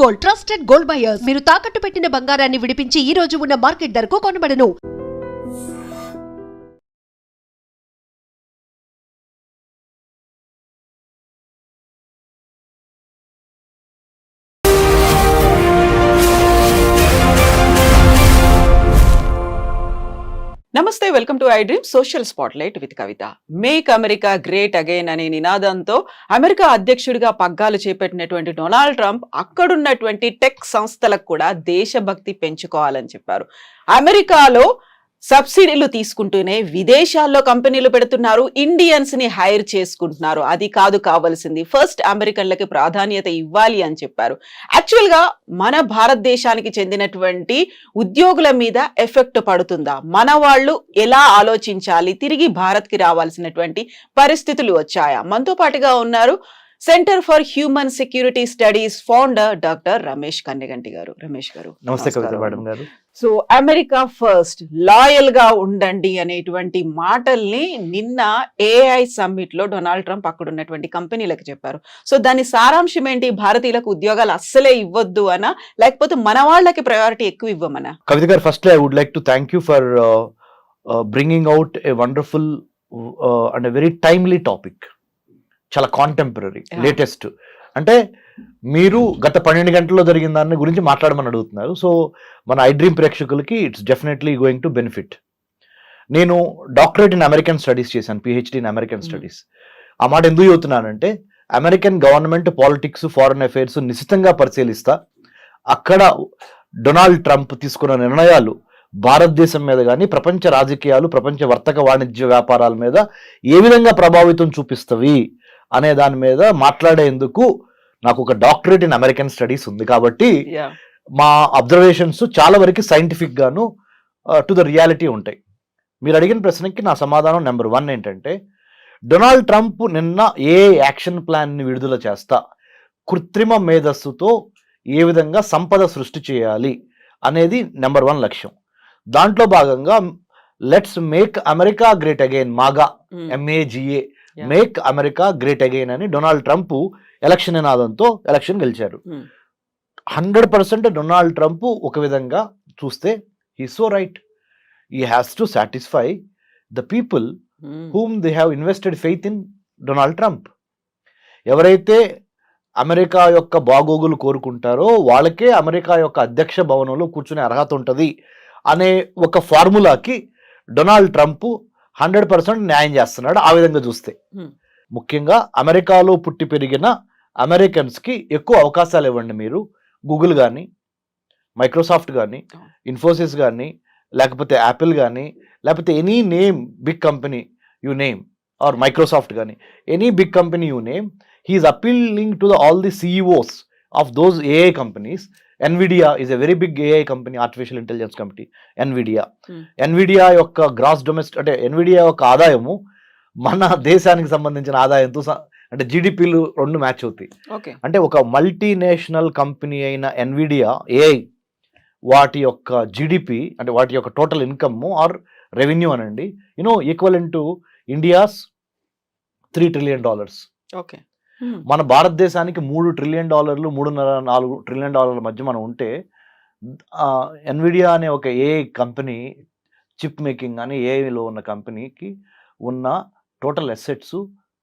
Gold, trusted gold buyers. మీరు తాకట్టు పెట్టిన బంగారాన్ని విడిపించి ఈ రోజు ఉన్న మార్కెట్ ధరకు కొనబడను. నమస్తే, welcome to I dream social spotlight with Kavitha. Make America great again అనే నినాదంతో అమెరికా అధ్యక్షుడిగా పగ్గాలు చేపట్టినటువంటి డొనాల్డ్ ట్రంప్ అక్కడున్నటువంటి టెక్ సంస్థలకు కూడా దేశభక్తి పెంచుకోవాలని చెప్పారు. అమెరికాలో సబ్సిడీలు తీసుకుంటూనే విదేశాల్లో కంపెనీలు పెడుతున్నారు, ఇండియన్స్ ని హైర్ చేసుకుంటున్నారు. అది కాదు కావాల్సింది, ఫస్ట్ అమెరికన్లకి ప్రాధాన్యత ఇవ్వాలి అని చెప్పారు. యాక్చువల్ గా మన భారతదేశానికి చెందినటువంటి ఉద్యోగుల మీద ఎఫెక్ట్ పడుతుందా? మన వాళ్ళు ఎలా ఆలోచించాలి? తిరిగి భారత్ కి రావాల్సినటువంటి పరిస్థితులు వచ్చాయా? మనతో పాటుగా ఉన్నారు centre for human security studies founder doctor Ramesh Kanneganti గారు. రమేష్ గారు నమస్తే కవిత మేడం గారు. సో అమెరికా ఫస్ట్, లాయల్ గా ఉండండి అనేటువంటి మాటల్ని నిన్న ఏఐ సమ్మిట్ లో డొనాల్డ్ ట్రంప్ అక్కడ ఉన్నటువంటి కంపెనీలకు చెప్పారు. సో దాని సారాంశం ఏంటి? భారతీయులకు ఉద్యోగాలు అస్సలే ఇవ్వద్దు అనా, లేకపోతే మన వాళ్ళకి ప్రయారిటీ ఎక్కువ ఇవ్వమనా? కవిత గారు, first I would like to thank you for bringing out a wonderful and very timely topic. చాలా కాంటెంపరీ, లేటెస్ట్. అంటే మీరు గత 12 గంటల్లో జరిగిన దాని గురించి మాట్లాడమని అడుగుతున్నారు. సో మన ఐ డ్రీమ్ ప్రేక్షకులకి it's definitely going to benefit. నేను డాక్టరేట్ ఇన్ అమెరికన్ స్టడీస్ చేశాను, పిహెచ్డి ఇన్ అమెరికన్ స్టడీస్. ఆ మాట ఎందుకు చెబుతున్నానంటే, American government politics, foreign affairs నిశితంగా పరిశీలిస్తా అక్కడ డొనాల్డ్ ట్రంప్ తీసుకున్న నిర్ణయాలు భారతదేశం మీద కానీ, ప్రపంచ రాజకీయాలు, ప్రపంచ వర్తక వాణిజ్య వ్యాపారాల మీద ఏ విధంగా ప్రభావితం చూపిస్తవి అనే దాని మీద మాట్లాడేందుకు నాకు ఒక డాక్టరేట్ ఇన్ అమెరికన్ స్టడీస్ ఉంది. కాబట్టి మా అబ్జర్వేషన్స్ చాలా వరకు సైంటిఫిక్ గాను టు ద రియాలిటీ ఉంటాయి. మీరు అడిగిన ప్రశ్నకి నా సమాధానం నెంబర్ 1 ఏంటంటే, డొనాల్డ్ ట్రంప్ నిన్న ఏ యాక్షన్ ప్లాన్ ని విడుదల చేస్తా కృత్రిమ మేధస్సుతో ఏ విధంగా సంపద సృష్టి చేయాలి అనేది నెంబర్ 1 లక్ష్యం. దాంట్లో భాగంగా let's make America great again, MAGA MAGA, make America great again అని డొనాల్డ్ ట్రంప్ ఎలక్షన్ నినాదంతో ఎలక్షన్ గెలిచారు. 100% డొనాల్డ్ ట్రంప్ ఒక విధంగా చూస్తే he so right. He has to satisfy the people whom they have invested faith in Donald Trump. ఎవరైతే America యొక్క బాగోగులు కోరుకుంటారో వాళ్ళకే అమెరికా యొక్క అధ్యక్ష భవనంలో కూర్చునే అర్హత ఉంటుంది అనే ఒక ఫార్ములాకి డొనాల్డ్ ట్రంప్ 100% న్యాయం చేస్తున్నాడు. ఆ విధంగా చూస్తే ముఖ్యంగా అమెరికాలో పుట్టి పెరిగిన అమెరికన్స్కి ఎక్కువ అవకాశాలు ఇవ్వండి. మీరు గూగుల్ కానీ, మైక్రోసాఫ్ట్ కానీ, ఇన్ఫోసిస్ కానీ, లేకపోతే యాపిల్ కానీ, లేకపోతే any name big company you name, or Microsoft కానీ, any big company you name, he's appealing to all the CEOs of those AI companies. NVIDIA is a very big AI company, artificial intelligence company, NVIDIA యొక్క gross domestic, అంటే NVIDIA యొక్క ఆదాయము మన దేశానికి సంబంధించిన ఆదాయంతో అంటే జీడిపిలు 2 మ్యాచ్ అవుతాయి. అంటే ఒక మల్టీనేషనల్ కంపెనీ అయిన NVIDIA AI వాటి యొక్క GDP, అంటే వాటి యొక్క టోటల్ ఇన్కమ్ ఆర్ రెవెన్యూ అనండి, equivalent to India's $3 trillion. Okay, మన భారతదేశానికి $3 trillion, $3.5-4 trillion మధ్య మనం ఉంటే, NVIDIA అనే ఒక AI కంపెనీ, చిప్ మేకింగ్ అని ఏఐలో ఉన్న కంపెనీకి ఉన్న total assets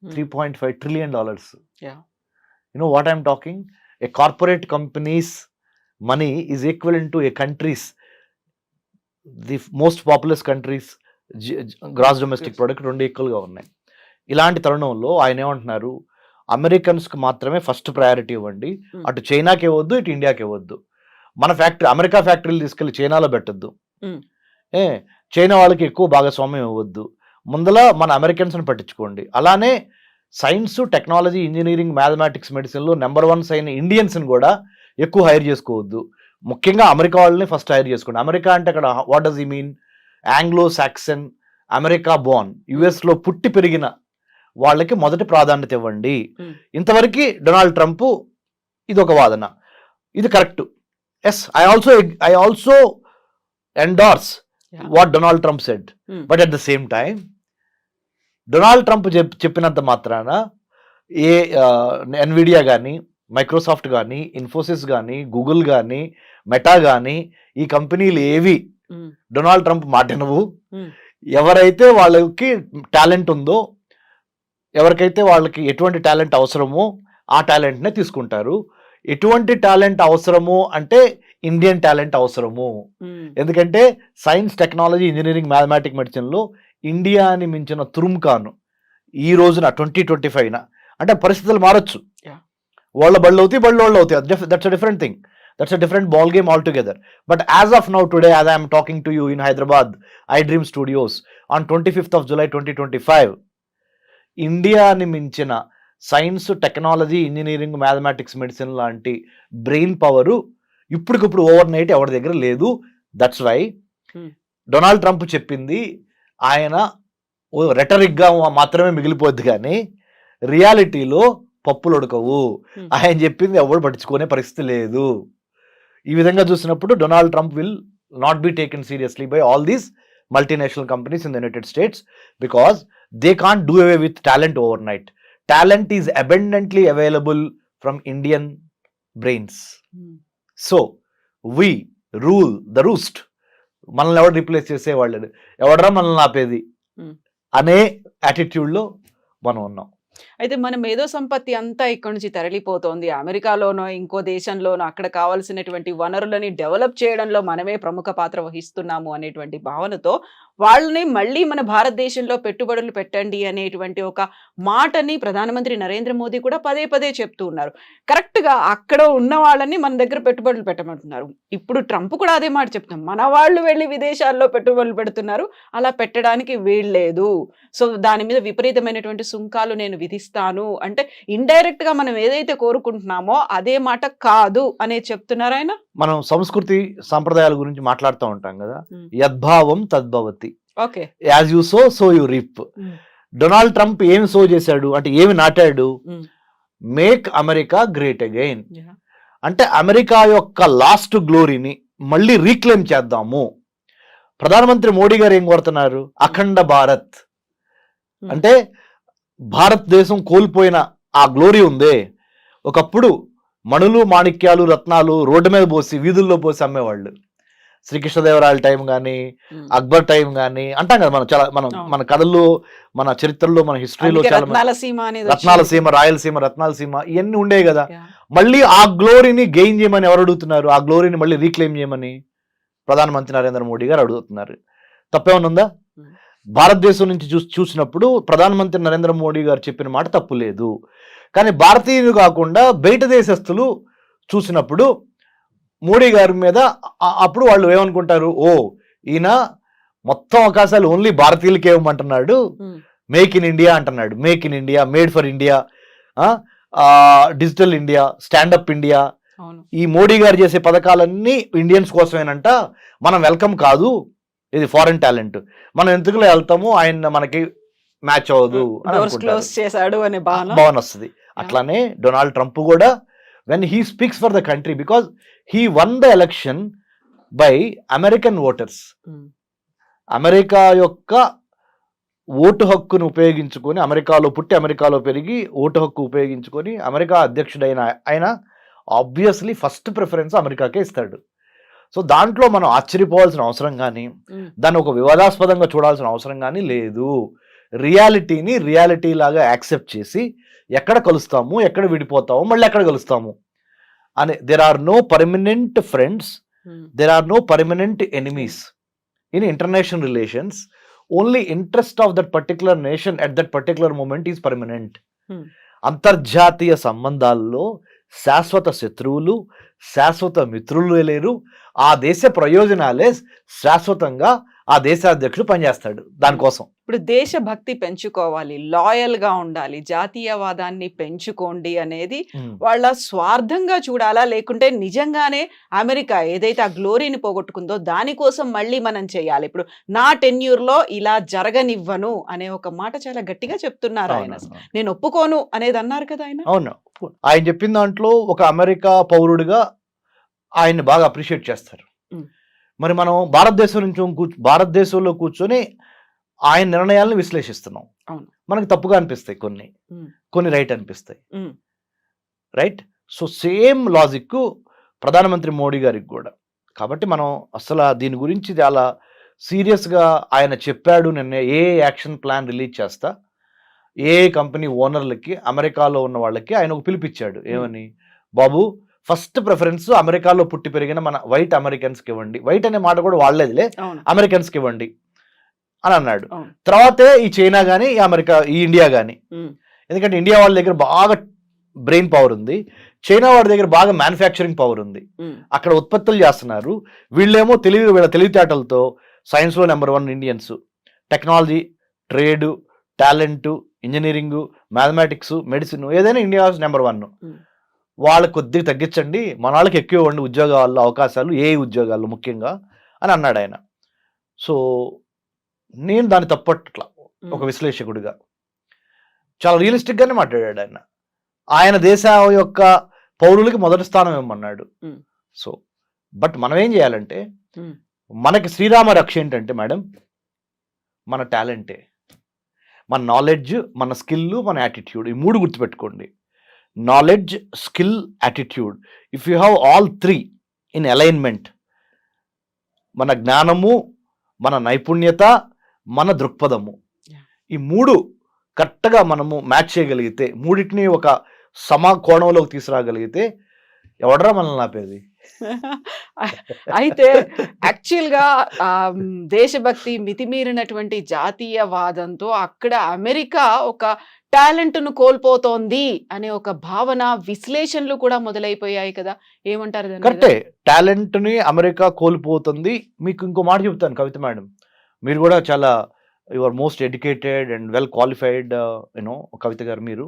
$3.5 trillion. What I'm talking? A corporate companies money is equivalent to a countries, the most populous countries gross domestic product 2 ఈక్వల్గా ఉన్నాయి. ఇలాంటి తరుణంలో ఆయన ఏమంటున్నారు, అమెరికన్స్కి మాత్రమే ఫస్ట్ ప్రయారిటీ ఇవ్వండి, అటు చైనాకి ఇవ్వద్దు, ఇటు ఇండియాకి ఇవ్వద్దు. మన ఫ్యాక్టరీ, అమెరికా ఫ్యాక్టరీలు తీసుకెళ్లి చైనాలో పెట్టద్దు, చైనా వాళ్ళకి ఎక్కువ భాగస్వామ్యం ఇవ్వద్దు, ముందల మన అమెరికన్స్ని పట్టించుకోండి. అలానే సైన్స్, టెక్నాలజీ, ఇంజనీరింగ్, మ్యాథమెటిక్స్, మెడిసిన్లో నెంబర్ 1 అయిన ఇండియన్స్ని కూడా ఎక్కువ హైర్ చేసుకోవద్దు. ముఖ్యంగా అమెరికా వాళ్ళని ఫస్ట్ హైర్ చేసుకోండి. అమెరికా అంటే అక్కడ what does he mean? Anglo Saxon, America Born, యుఎస్లో పుట్టి పెరిగిన వాళ్ళకి మొదటి ప్రాధాన్యత ఇవ్వండి. ఇంతవరకు డొనాల్డ్ ట్రంప్ ఇది ఒక వాదన, ఇది correct. Yes, I also endorse what Donald Trump said. But at the same time Donald Trump చెప్పినంత మాత్రాన NVIDIA కానీ, మైక్రోసాఫ్ట్ కానీ, ఇన్ఫోసిస్ కానీ, గూగుల్ కానీ, మెటా కానీ, ఈ కంపెనీలు ఏవి డొనాల్డ్ ట్రంప్ మాటినవు. ఎవరైతే వాళ్ళకి టాలెంట్ ఉందో, ఎవరికైతే వాళ్ళకి ఎటువంటి టాలెంట్ అవసరమో ఆ టాలెంట్నే తీసుకుంటారు. ఎటువంటి టాలెంట్ అవసరము అంటే ఇండియన్ టాలెంట్ అవసరము. ఎందుకంటే సైన్స్, టెక్నాలజీ, ఇంజనీరింగ్, మ్యాథమెటిక్, మెడిసిన్లో ఇండియాని మించిన తురుముకాను ఈ రోజున 2025 అంటే పరిస్థితులు మారచ్చు. వాళ్ళ బళ్ళు అవుతాయి, బళ్ళు వాళ్ళు అవుతాయి. That's a different thing. That's a different ball game altogether. But as of now, today, as I am talking to you in Hyderabad, iDream Studios, on 25th of July 2025, ఇండియాని మించిన science, technology, engineering, mathematics, medicine లాంటి brain power ఇప్పటికిప్పుడు over night ఎవరి దగ్గర లేదు. That's why Donald Trump చెప్పింది ఆయన రెటరిక్గా మాత్రమే మిగిలిపోద్ది, కానీ రియాలిటీలో పప్పులు ఉడకవు. ఆయన చెప్పింది ఎవరు పట్టించుకునే పరిస్థితి లేదు. ఈ విధంగా చూసినప్పుడు Donald Trump will not be taken seriously by all these multinational companies in the United states because they can't do away with talent over night. Talent is abundantly available from Indian brains. So we rule the roost. మనల్ని ఎవరు replace చేసేవాళ్ళు, ఎవడరా మనల్ని ఆపేది అనే యాటిట్యూడ్లో మనం ఉన్నాం. అయితే మన మేధో సంపత్తి అంతా ఇక్కడ నుంచి తరలిపోతోంది. అమెరికాలోనో ఇంకో దేశంలోనో అక్కడ కావాల్సినటువంటి వనరులని డెవలప్ చేయడంలో మనమే ప్రముఖ పాత్ర వహిస్తున్నాము అనేటువంటి భావనతో వాళ్ళని మళ్ళీ మన భారతదేశంలో పెట్టుబడులు పెట్టండి అనేటువంటి ఒక మాటని ప్రధానమంత్రి నరేంద్ర మోదీ కూడా పదే పదే చెప్తూ ఉన్నారు. కరెక్ట్గా అక్కడ ఉన్న వాళ్ళని మన దగ్గర పెట్టుబడులు పెట్టమంటున్నారు. ఇప్పుడు ట్రంప్ కూడా అదే మాట చెప్తున్నాం, మన వాళ్ళు వెళ్ళి విదేశాల్లో పెట్టుబడులు పెడుతున్నారు, అలా పెట్టడానికి వీల్లేదు. సో దాని మీద విపరీతమైనటువంటి సుంకాలు నేను విధిస్తాను అంటే ఇండైరెక్ట్ గా మనం ఏదైతే కోరుకుంటున్నామో అదే మాట కాదు అనే చెప్తున్నారు ఆయన. మనం సంస్కృతి సంప్రదాయాల గురించి మాట్లాడుతూ ఉంటాం కదా, యద్భావం తద్భవతి. Okay, as you sow so you reap. Donald Trump ఏమి సో చేశాడు అంటే, ఏమి నాటాడు? Make America great again. అంటే అమెరికా యొక్క లాస్ట్ గ్లోరీని మళ్ళీ రీక్లెయిమ్ చేద్దాము. ప్రధానమంత్రి మోడీ గారు ఏం కోరుతున్నారు? అఖండ భారత్. అంటే భారతదేశం కోల్పోయిన ఆ గ్లోరీ ఉందే, ఒకప్పుడు మణులు, మాణిక్యాలు, రత్నాలు రోడ్డు మీద పోసి, వీధుల్లో పోసి అమ్మేవాళ్ళు. శ్రీకృష్ణదేవరాయల టైం కానీ, అక్బర్ టైం కానీ అంటాం కదా. మనం చాలా మన కథల్లో, మన చరిత్రలో, మన హిస్టరీలో చాలా రత్నాలసీమ, రాయలసీమ, రత్నాలసీమ ఇవన్నీ ఉండేవి కదా. మళ్ళీ ఆ గ్లోరీని గెయిన్ చేయమని ఎవరు అడుగుతున్నారు? ఆ గ్లోరీని మళ్ళీ రీక్లెయిమ్ చేయమని ప్రధానమంత్రి నరేంద్ర మోడీ గారు అడుగుతున్నారు. తప్పేమన్నా ఉందా? భారతదేశం నుంచి చూసినప్పుడు ప్రధానమంత్రి నరేంద్ర మోడీ గారు చెప్పిన మాట తప్పు లేదు. కానీ భారతీయులు కాకుండా బయట దేశస్తులు చూసినప్పుడు మోడీ గారి మీద అప్పుడు వాళ్ళు ఏమనుకుంటారు? ఓ, ఈయన మొత్తం అవకాశాలు ఓన్లీ భారతీయులకే ఇవ్వమంటున్నాడు, మేక్ ఇన్ ఇండియా అంటున్నాడు. Make in India, made for India, digital India, stand up India, ఈ మోడీ గారు చేసే పథకాలన్నీ ఇండియన్స్ కోసమేనంట. మనం వెల్కమ్ కాదు, ఇది ఫారెన్ టాలెంట్, మనం ఎందుకులో వెళ్తాము, ఆయన మనకి మ్యాచ్ అవ్వదు అని భావన వస్తుంది. అట్లానే డొనాల్డ్ ట్రంప్ కూడా when he speaks for the country, because he won the election by American voters. America యొక్క ఓటు హక్కును ఉపయోగించుకొని, అమెరికాలో పుట్టి అమెరికాలో పెరిగి ఓటు హక్కు ఉపయోగించుకొని అమెరికా అధ్యక్షుడైన ఆయన ఆబ్వియస్లీ ఫస్ట్ ప్రిఫరెన్స్ అమెరికాకే ఇస్తాడు. సో దాంట్లో మనం ఆశ్చర్యపోవాల్సిన అవసరం కానీ, దాన్ని ఒక వివాదాస్పదంగా చూడాల్సిన అవసరం కానీ లేదు. రియాలిటీని రియాలిటీ లాగా యాక్సెప్ట్ చేసి ఎక్కడ కలుస్తాము, ఎక్కడ విడిపోతాము, మళ్ళీ ఎక్కడ కలుస్తాము అని. There are no permanent friends, there are no permanent enemies in international relations. Only interest of that particular nation at that particular moment is permanent. అంతర్జాతీయ సంబంధాల్లో శాశ్వత శత్రువులు, శాశ్వత మిత్రులు లేరు. ఆ దేశ ప్రయోజనాలే శాశ్వతంగా ఆ దేశాధ్యక్షుడు పనిచేస్తాడు దానికోసం. ఇప్పుడు దేశభక్తి పెంచుకోవాలి, లాయల్ గా ఉండాలి, జాతీయవాదాన్ని పెంచుకోండి అనేది వాళ్ళ స్వార్థంగా చూడాలా, లేకుంటే నిజంగానే అమెరికా ఏదైతే ఆ గ్లోరీని పోగొట్టుకుందో దానికోసం మళ్ళీ మనం చేయాలి? ఇప్పుడు నా టెన్యూర్ లో ఇలా జరగనివ్వను అనే ఒక మాట చాలా గట్టిగా చెప్తున్నారు ఆయన. నేను ఒప్పుకోను అనేది అన్నారు కదా ఆయన. అవును, ఆయన చెప్పిన దాంట్లో ఒక అమెరికా పౌరుడిగా ఆయన్ని బాగా అప్రిషియేట్ చేస్తారు. మరి మనం భారతదేశంలో కూర్చొని ఆయన నిర్ణయాలను విశ్లేషిస్తున్నాం. మనకు తప్పుగా అనిపిస్తాయి కొన్ని రైట్ అనిపిస్తాయి. రైట్, సో సేమ్ లాజిక్ ప్రధానమంత్రి మోడీ గారికి కూడా. కాబట్టి మనం అసలు దీని గురించి చాలా సీరియస్గా ఆయన చెప్పాడు. నిన్న ఏ యాక్షన్ ప్లాన్ రిలీజ్ చేస్తా, ఏ కంపెనీ ఓనర్లకి అమెరికాలో ఉన్న వాళ్ళకి ఆయన ఒక పిలిపించాడు. ఏమని, బాబు ఫస్ట్ ప్రిఫరెన్స్ అమెరికాలో పుట్టి పెరిగిన మన వైట్ అమెరికన్స్కి ఇవ్వండి. వైట్ అనే మాట కూడా వాడలేదులే, అమెరికన్స్కి ఇవ్వండి అని అన్నాడు. తర్వాతే ఈ చైనా కానీ ఈ ఇండియా కానీ. ఎందుకంటే ఇండియా వాళ్ళ దగ్గర బాగా బ్రెయిన్ పవర్ ఉంది, చైనా వాళ్ళ దగ్గర బాగా మ్యానుఫ్యాక్చరింగ్ పవర్ ఉంది. అక్కడ ఉత్పత్తులు చేస్తున్నారు. వీళ్ళేమో వీళ్ళ తెలివితేటలతో సైన్స్లో number 1 Indians, technology, trade, talent, engineering, mathematics, medicine, ఏదైనా ఇండియా నెంబర్ 1. వాళ్ళకి కొద్దిగా తగ్గించండి, మన వాళ్ళకి ఎక్కువ ఇవ్వండి ఉద్యోగాల్లో అవకాశాలు, ఏ ఉద్యోగాల్లో ముఖ్యంగా అని అన్నాడు ఆయన. సో నేను దాన్ని తప్పట్లా ఒక విశ్లేషకుడిగా. చాలా రియలిస్టిక్గానే మాట్లాడాడు ఆయన. ఆయన దేశం యొక్క పౌరులకి మొదటి స్థానం ఇవ్వమన్నాడు. సో బట్ మనం ఏం చేయాలంటే, మనకి శ్రీరామ రక్ష ఏంటంటే మేడం, మన టాలెంటే, మన నాలెడ్జ్, మన స్కిల్, మన యాటిట్యూడ్. ఈ 3 గుర్తుపెట్టుకోండి. Knowledge, skill, attitude. If you have all 3 in alignment, మన జ్ఞానము, మన నైపుణ్యత, మన దృక్పథము, ఈ 3 కరెక్ట్గా మనము మ్యాచ్ చేయగలిగితే, 3టిని ఒక సమకోణంలోకి తీసుకురాగలిగితే ఎవడరా మనల్ని ఆపేది? అయితే యాక్చువల్గా దేశభక్తి మితిమీరినటువంటి జాతీయవాదంతో అక్కడ అమెరికా ఒక టాలెంట్ను కోల్పోతోంది అనే ఒక భావన, విశ్లేషణలు కూడా మొదలైపోయాయి కదా, ఏమంటారు? కరెక్టే, టాలెంట్ని అమెరికా కోల్పోతుంది. మీకు ఇంకో మాట చెప్తాను కవిత మేడం, మీరు కూడా చాలా your most educated and well qualified Kavitha garu. మీరు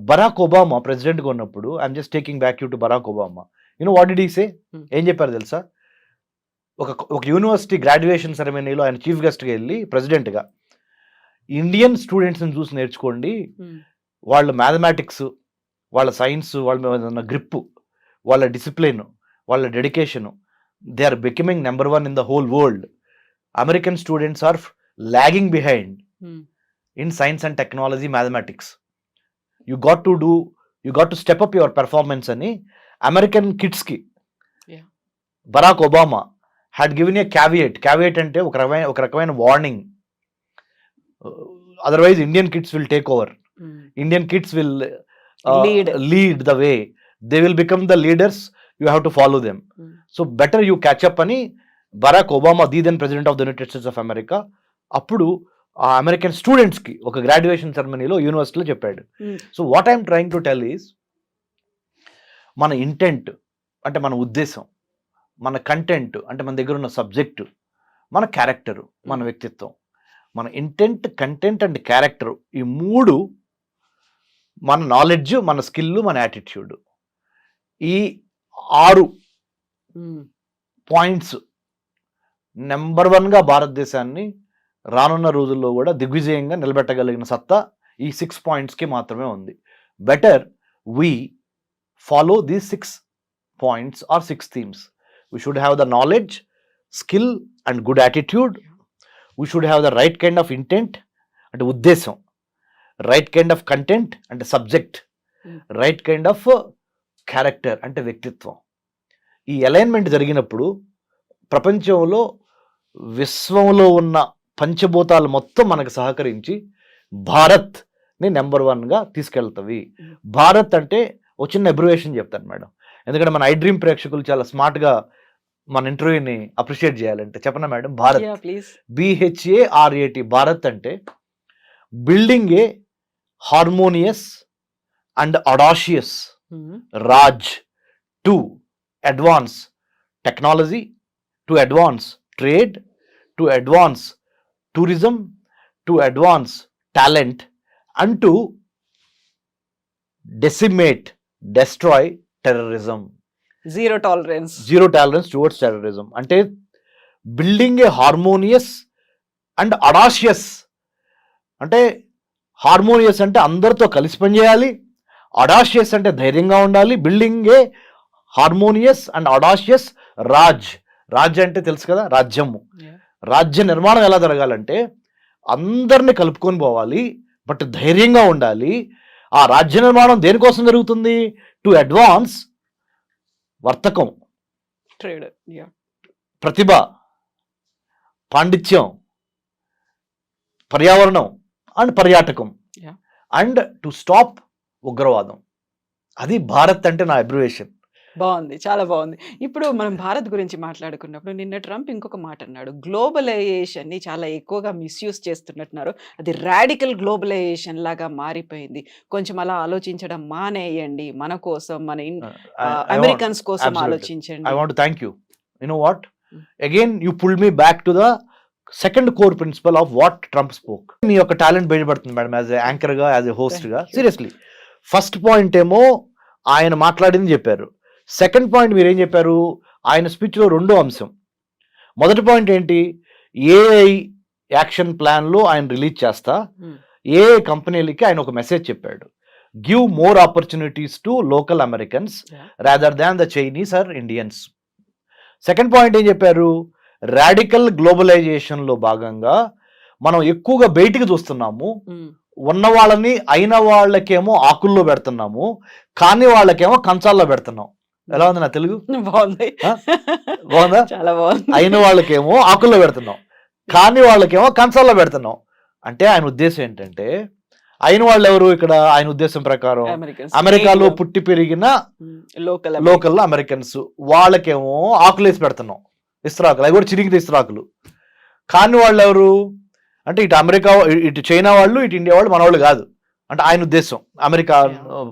బరాక్ ఒబామా ప్రెసిడెంట్గా ఉన్నప్పుడు, I'm just taking back you to Barack Obama. What did he say? ఏం చెప్పారు తెలుసా? ఒక యూనివర్సిటీ గ్రాడ్యుయేషన్ సెరమనీలో ఆయన చీఫ్ గెస్ట్గా వెళ్ళి ప్రెసిడెంట్గా, ఇండియన్ స్టూడెంట్స్ని చూసి నేర్చుకోండి, వాళ్ళ మ్యాథమెటిక్స్, వాళ్ళ సైన్స్, వాళ్ళ గ్రిప్, వాళ్ళ డిసిప్లిన్, వాళ్ళ dedication, they are becoming number 1 in the whole world. American students are lagging behind in science and technology, mathematics. You got to step up your performance అని American కిడ్స్కి Barack Obama had given a caveat అంటే ఒక రకమైన warning. Otherwise Indian kids will take over, Indian kids will lead the way, they will become the leaders, you have to follow them. So better you catch up అని Barack Obama, the then president of the United States of America, అప్పుడు ఆ American స్టూడెంట్స్కి ఒక graduation సెరమనీలో యూనివర్సిటీలో చెప్పాడు. So what I'm trying to tell is, మన intent అంటే మన ఉద్దేశం, మన కంటెంట్ అంటే మన దగ్గర ఉన్న సబ్జెక్టు, మన క్యారెక్టరు, మన వ్యక్తిత్వం, మన ఇంటెంట్, కంటెంట్ అండ్ క్యారెక్టర్, ఈ 3, మన నాలెడ్జ్, మన స్కిల్, మన యాటిట్యూడ్, ఈ 6 పాయింట్స్ నెంబర్ 1గా భారతదేశాన్ని రానున్న రోజుల్లో కూడా దిగ్విజయంగా నిలబెట్టగలిగిన సత్తా ఈ 6 పాయింట్స్కి మాత్రమే ఉంది. Better we follow these 6 points or 6 themes. We should have the knowledge, skill and good attitude. We should have the right kind of intent and uddesam, right kind of content and subject, right kind of character and వ్యక్తిత్వం. ఈ alignment జరిగినప్పుడు ప్రపంచంలో, విశ్వంలో ఉన్న పంచభూతాలు మొత్తం మనకు సహకరించి భారత్ని నెంబర్ 1గా తీసుకెళ్తవి. భారత్ అంటే ఒక చిన్న అబ్రివేషన్ చెప్తాను మేడం, ఎందుకంటే మన ఐ డ్రీమ్ ప్రేక్షకులు చాలా స్మార్ట్గా మన ఇంటర్వ్యూని అప్రిషియేట్ చేయాలంటే చెప్పనా మేడం? భారత్, BHARAT. భారత్ అంటే building a harmonious and audacious Raj to advance technology, to advance trade, to advance tourism, to advance talent and to decimate, destroy terrorism. Zero tolerance towards terrorism. అంటే building a harmonious and audacious. అంటే harmonious అంటే అందరితో కలిసి పనిచేయాలి, audacious అంటే ధైర్యంగా ఉండాలి. Building a harmonious and audacious Raj అంటే తెలుసు కదా, రాజ్యము. రాజ్య నిర్మాణం ఎలా జరగాలంటే అందరిని కలుపుకొని పోవాలి, బట్ ధైర్యంగా ఉండాలి. ఆ రాజ్య నిర్మాణం దేనికోసం జరుగుతుంది? టు అడ్వాన్స్ వర్తకం, ట్రేడ్, ప్రతిభ, పాండిత్యం, పర్యావరణం అండ్ పర్యాటకం, Yeah. అండ్ టు స్టాప్ ఉగ్రవాదం. అది భారత్ అంటే నా అబ్రివేషన్. బాగుంది, చాలా బాగుంది. ఇప్పుడు మనం భారత్ గురించి మాట్లాడుకున్నప్పుడు నిన్న ట్రంప్ ఇంకొక మాట అన్నాడు, గ్లోబలైజేషన్ ని చాలా ఎక్కువగా మిస్యూజ్ చేస్తున్నట్టున్నారు, అది రాడికల్ గ్లోబలైజేషన్ లాగా మారిపోయింది, కొంచెం అలా ఆలోచించడం మానేయండి, మన కోసం, మన అమెరికన్స్ కోసం ఆలోచించండి. I want to thank you. You know what? Again, you pulled me back to the second core principle of what Trump spoke. మీ యొక్క టాలెంట్ బయటపడుతుంది మేడం, యాజ్ ఎ యాంకర్ గా, యాజ్ ఎ హోస్ట్ గా. Thank you. Seriously, first point ఏమో ఆయన మాట్లాడింది చెప్పారు. Second point మీరు ఏం చెప్పారు? ఆయన స్పీచ్ లో రెండో అంశం. మొదటి పాయింట్ ఏంటి? ఏఐ యాక్షన్ ప్లాన్ లో ఆయన రిలీజ్ చేస్తా, Hmm. ఏఐ కంపెనీలకి ఆయన ఒక మెసేజ్ చెప్పాడు, give more opportunities to local Americans Yeah. Rather than the Chinese or Indians. Second point ఏం చెప్పారు? రాడికల్ గ్లోబలైజేషన్ లో భాగంగా మనం ఎక్కువగా బయటికి చూస్తున్నాము, Hmm. ఉన్న వాళ్ళని అయిన వాళ్ళకేమో ఆకుల్లో పెడుతున్నాము, కాని వాళ్ళకేమో కంచాల్లో పెడుతున్నాం. ఎలా ఉంది నా తెలుగు? బాగుంది, Huh? బాగుందా? చాలా బాగుంది. అయిన వాళ్ళకేమో ఆకుల్లో పెడుతున్నాం, కాని వాళ్ళకేమో కంచాల్లో పెడుతున్నాం. అంటే ఆయన ఉద్దేశం ఏంటంటే, అయిన వాళ్ళు ఎవరు ఇక్కడ? ఆయన ఉద్దేశం ప్రకారం Americans. అమెరికాలో పుట్టి పెరిగిన లోకల్ అమెరికన్స్, వాళ్ళకేమో ఆకులేసి పెడుతున్నాం, ఇస్త్రాకులు, అవి కూడా చిరిగిన ఇస్త్రాకులు. కాని వాళ్ళు ఎవరు అంటే ఇటు అమెరికా, ఇటు చైనా వాళ్ళు, ఇటు ఇండియా వాళ్ళు మన వాళ్ళు కాదు. అంటే ఆయన ఉద్దేశం అమెరికా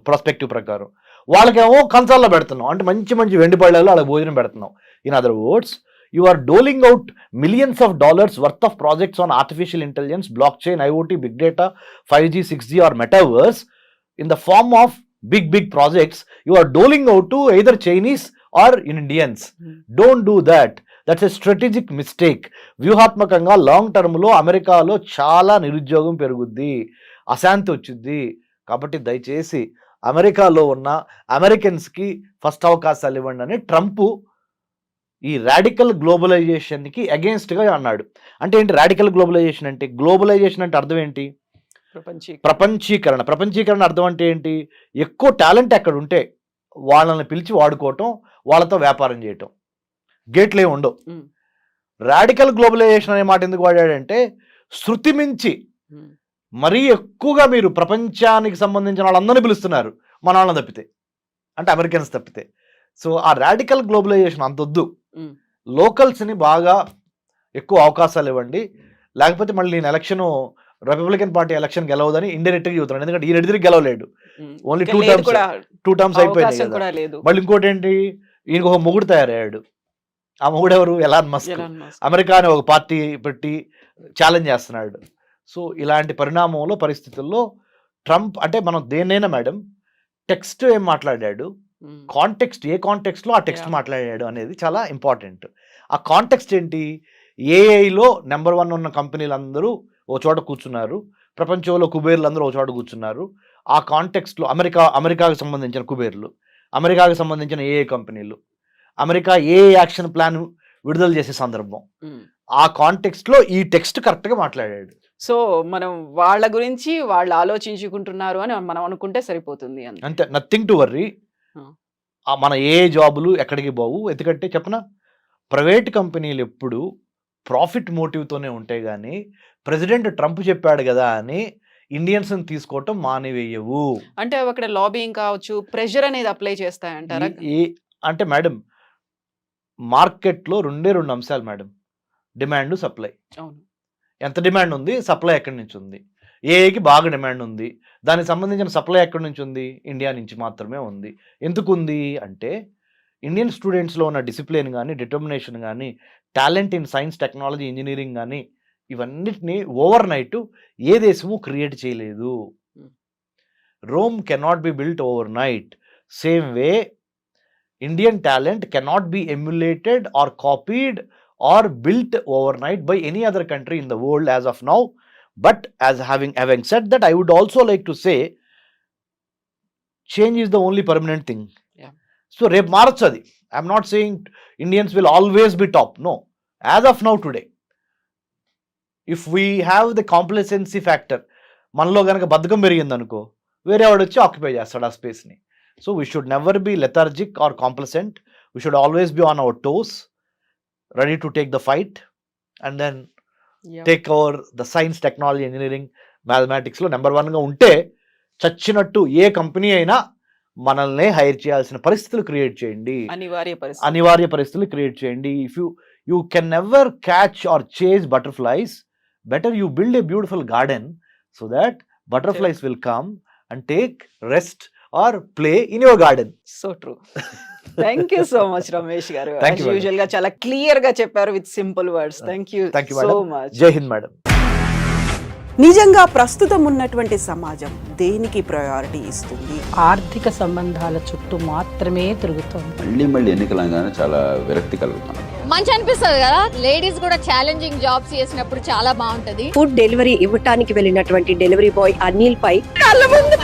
ప్రాస్పెక్టివ్ ప్రకారం. వాళ్ళకేమో కంచాల్లో పెడుతున్నాం, అంటే మంచి మంచి వెండి పళ్ళలో వాళ్ళకి భోజనం పెడుతున్నాం. In other words, you are doling out millions of dollars worth of projects on artificial intelligence, blockchain, IoT, big data, 5G, 6G or metaverse in the form of big projects. You are doling out to either Chinese or Indians. Don't do that. That's a strategic mistake. వ్యూహాత్మకంగా long టర్మ్లో అమెరికాలో చాలా నిరుద్యోగం పెరుగుద్ది, అశాంతి వచ్చింది. కాబట్టి దయచేసి అమెరికాలో ఉన్న అమెరికన్స్కి ఫస్ట్ అవకాశాలు ఇవ్వండి అని ట్రంప్ ఈ రాడికల్ గ్లోబలైజేషన్కి అగేన్స్ట్గా అన్నాడు. అంటే ఏంటి రాడికల్ గ్లోబలైజేషన్ అంటే? గ్లోబలైజేషన్ అంటే అర్థం ఏంటి? ప్రపంచీకరణ. ప్రపంచీకరణ అర్థం అంటే ఏంటి? ఎక్కువ టాలెంట్ ఎక్కడ ఉంటే వాళ్ళని పిలిచి వాడుకోవటం, వాళ్ళతో వ్యాపారం చేయటం, గేట్లే ఉండవు. రాడికల్ గ్లోబలైజేషన్ అనే మాట ఎందుకు వాడాడంటే, శృతి మించి మరీ ఎక్కువగా మీరు ప్రపంచానికి సంబంధించిన వాళ్ళందరినీ పిలుస్తున్నారు, మన వాళ్ళని తప్పితే, అంటే అమెరికన్స్ తప్పితే. సో ఆ రాడికల్ గ్లోబలైజేషన్ అంతొద్దు, లోకల్స్ని బాగా ఎక్కువ అవకాశాలు ఇవ్వండి, లేకపోతే మళ్ళీ నేను ఎలక్షన్ రిపబ్లికన్ పార్టీ ఎలక్షన్ గెలవదని ఇండైరెక్ట్గా చెబుతున్నాను. ఎందుకంటే ఈయన ఎదురు గెలవలేడు, ఓన్లీ టూ టర్మ్స్ అయిపోయింది కదా. మళ్ళీ ఇంకోటి ఏంటి, ఈయనకు ఒక మొగుడు తయారయ్యాడు. ఆ మొగుడు ఎవరు? Elon Musk. అమెరికా అనే ఒక పార్టీ పెట్టి ఛాలెంజ్ చేస్తున్నాడు. సో ఇలాంటి పరిస్థితుల్లో ట్రంప్ అంటే మనం దేన్నైనా మేడం, టెక్స్ట్ ఏం మాట్లాడాడు, కాంటెక్స్ట్ ఏ కాంటెక్స్ట్లో ఆ టెక్స్ట్ మాట్లాడాడు అనేది చాలా ఇంపార్టెంట్. ఆ కాంటెక్స్ట్ ఏంటి? ఏఐలో నెంబర్ 1 ఉన్న కంపెనీలందరూ ఓ చోట కూర్చున్నారు, ప్రపంచంలో కుబేర్లు అందరూ ఓ చోట కూర్చున్నారు. ఆ కాంటెక్స్ట్లో అమెరికాకు సంబంధించిన కుబేర్లు, అమెరికాకు సంబంధించిన ఏఐ కంపెనీలు, అమెరికా ఏ యాక్షన్ ప్లాన్ విడుదల చేసే సందర్భం, ఆ కాంటెక్స్ట్లో ఈ టెక్స్ట్ కరెక్ట్గా మాట్లాడాడు. సో మనం వాళ్ళ గురించి వాళ్ళు ఆలోచించుకుంటున్నారు అని మనం అనుకుంటే సరిపోతుంది అంతే, నథింగ్ టు వర్రీ. మన ఏ జాబులు ఎక్కడికి పోవు. ఎందుకంటే చెప్పనా, ప్రైవేట్ కంపెనీలు ఎప్పుడు ప్రాఫిట్ మోటివ్తోనే ఉంటాయి, కానీ ప్రెసిడెంట్ ట్రంప్ చెప్పాడు కదా అని ఇండియన్స్ని తీసుకోవటం మానివేయవు. అంటే అక్కడ లాబింగ్ కావచ్చు, ప్రెషర్ అనేది అప్లై చేస్తాయంటారా? అంటే మేడం, మార్కెట్లో రెండు అంశాలు మేడం, డిమాండ్, సప్లై. అవును, ఎంత డిమాండ్ ఉంది, సప్లై ఎక్కడి నుంచి ఉంది. ఏఐకి బాగా డిమాండ్ ఉంది, దానికి సంబంధించిన సప్లై ఎక్కడి నుంచి ఉంది? ఇండియా నుంచి మాత్రమే ఉంది. ఎందుకు ఉంది అంటే, ఇండియన్ స్టూడెంట్స్లో ఉన్న డిసిప్లిన్ కానీ, డిటర్మినేషన్ కానీ, talent in science, technology, engineering కానీ, ఇవన్నిటిని ఓవర్ నైట్ ఏ దేశము క్రియేట్ చేయలేదు. Rome cannot be built overnight. Same way Indian talent cannot be emulated or copied or built overnight by any other country in the world as of now. But as having said that, I would also like to say, change is the only permanent thing. Yeah. So rep marchadi, I am not saying Indians will always be top, no. As of now today, if we have the complacency factor, మనలో గనక బద్ధకం పెరిగింది అనుకో, వేరే వాడు వచ్చి occupy చేస్తాడు ఆ స్పేస్ని. So we should never be lethargic or complacent. We should always be on our toes, ready to take the fight, and then take over the science, technology, engineering, mathematics లో నెంబర్ 1గా ఉంటే చచ్చినట్టు ఏ company అయినా మనల్ని hire చేయాల్సిన పరిస్థితులు create చేయండి, అనివార్య పరిస్థితులు క్రియేట్ చేయండి. If you can never catch or chase butterflies, better you build a beautiful garden so that butterflies will come and take rest or play in your garden. So true. Thank you so much, Ramesh garu. Thank As you, usual ga chala clear ga chepparu with simple words. Thank you so madam. much. Jai Hind madam. నిజంగా ప్రస్తుతం ఉన్నటువంటి సమాజం దేనికి priority ఇస్తుంది? ఆర్థిక సంబంధాల చుట్టూ మాత్రమే తిరుగుతోంది. మళ్ళీ ఎన్నికలంగానే చాలా విరక్తి కలుగుతాను. మంచి అనిపిస్తుంది కదా, లేడీస్ కూడా ఛాలెంజింగ్ జాబ్స్ చేసినప్పుడు చాలా బాగుంటది. ఫుడ్ డెలివరీ ఇవ్వటానికి వెళ్ళినటువంటి డెలివరీ బాయ్ అనిల్ పై కళ్ళ ముందు